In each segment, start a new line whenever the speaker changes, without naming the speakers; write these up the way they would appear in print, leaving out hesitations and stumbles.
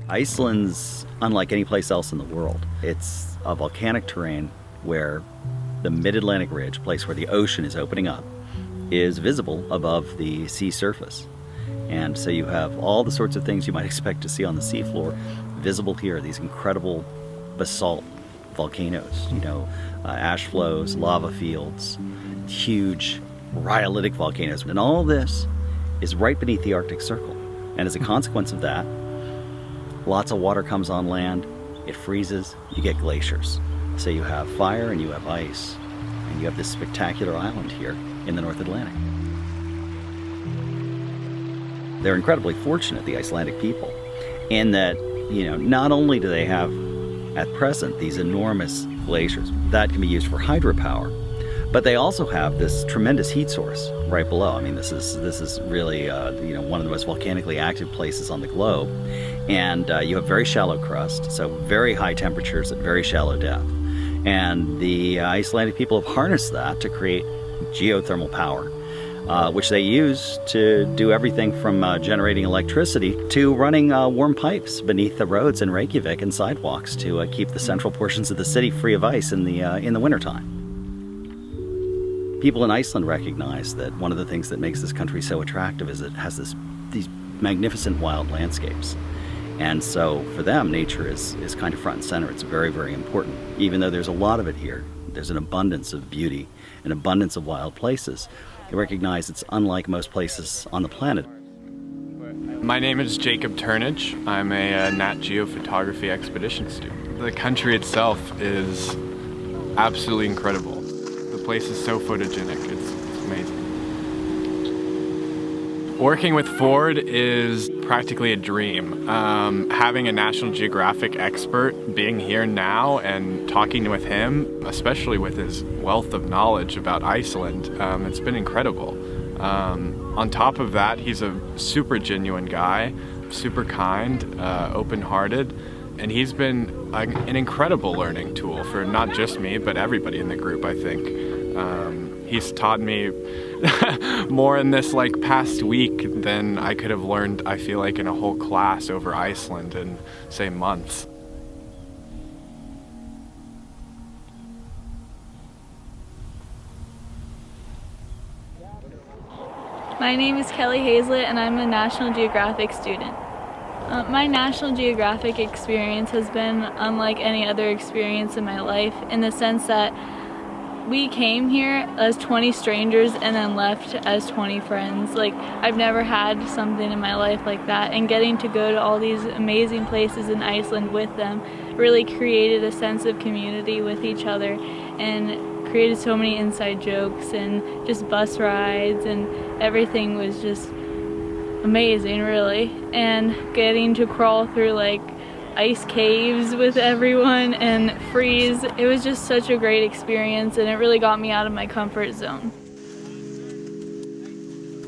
Iceland's unlike any place else in the world. It's a volcanic terrain where the mid-Atlantic ridge, a place where the ocean is opening up, is visible above the sea surface. And so you have all the sorts of things you might expect to see on the seafloor visible here, these incredible basalt volcanoes, ash flows, lava fields, huge rhyolitic volcanoes. And all this is right beneath the Arctic Circle. And as a consequence of that, lots of water comes on land, it freezes, you get glaciers. So you have fire and you have ice, and you have this spectacular island here in the North Atlantic. They're incredibly fortunate, the Icelandic people, in that, not only do they have at present these enormous glaciers that can be used for hydropower, but they also have this tremendous heat source right below. I mean, this is really one of the most volcanically active places on the globe, and you have very shallow crust, so very high temperatures at very shallow depth. And the Icelandic people have harnessed that to create geothermal power, which they use to do everything from generating electricity to running warm pipes beneath the roads in Reykjavik and sidewalks to keep the central portions of the city free of ice in the wintertime. People in Iceland recognize that one of the things that makes this country so attractive is it has these magnificent wild landscapes. And so for them, nature is kind of front and center. It's very, very important. Even though there's a lot of it here, there's an abundance of beauty, an abundance of wild places. They recognize it's unlike most places on the planet.
My name is Jacob Turnage. I'm a Nat Geo photography expedition student. The country itself is absolutely incredible. The place is so photogenic, it's amazing. Working with Ford is practically a dream. Having a National Geographic expert, being here now and talking with him, especially with his wealth of knowledge about Iceland, it's been incredible. On top of that, he's a super genuine guy, super kind, open-hearted, and he's been an incredible learning tool for not just me, but everybody in the group, I think. He's taught me more in this past week than I could have learned, I feel like, in a whole class over Iceland in, say, months.
My name is Kelly Hazlett and I'm a National Geographic student. My National Geographic experience has been unlike any other experience in my life in the sense that we came here as 20 strangers and then left as 20 friends. I've never had something in my life like that, and getting to go to all these amazing places in Iceland with them really created a sense of community with each other and created so many inside jokes and just bus rides, and everything was just amazing, really. And getting to crawl through ice caves with everyone and freeze, it was just such a great experience, and it really got me out of my comfort zone.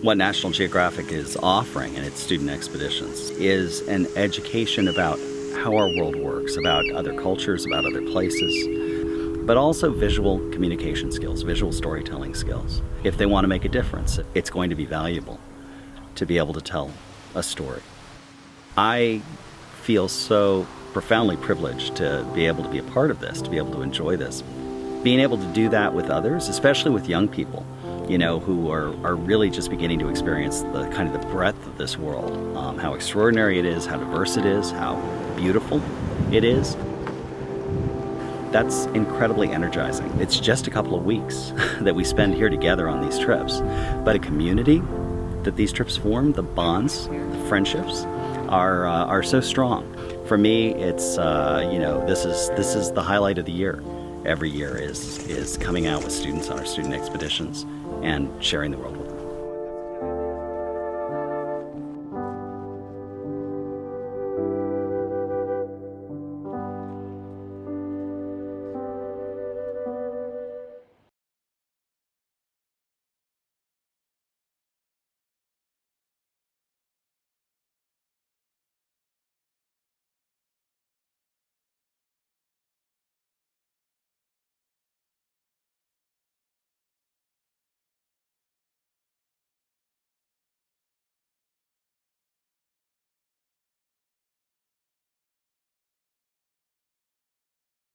What National Geographic is offering in its student expeditions is an education about how our world works, about other cultures, about other places, but also visual communication skills, visual storytelling skills. If they want to make a difference, it's going to be valuable to be able to tell a story. I feel so profoundly privileged to be able to be a part of this, to be able to enjoy this. Being able to do that with others, especially with young people, who are really just beginning to experience the kind of the breadth of this world, how extraordinary it is, how diverse it is, how beautiful it is. That's incredibly energizing. It's just a couple of weeks that we spend here together on these trips, but a community that these trips form, the bonds, the friendships, are so strong. For me, it's this is the highlight of the year. Every year is coming out with students on our student expeditions and sharing the world with them.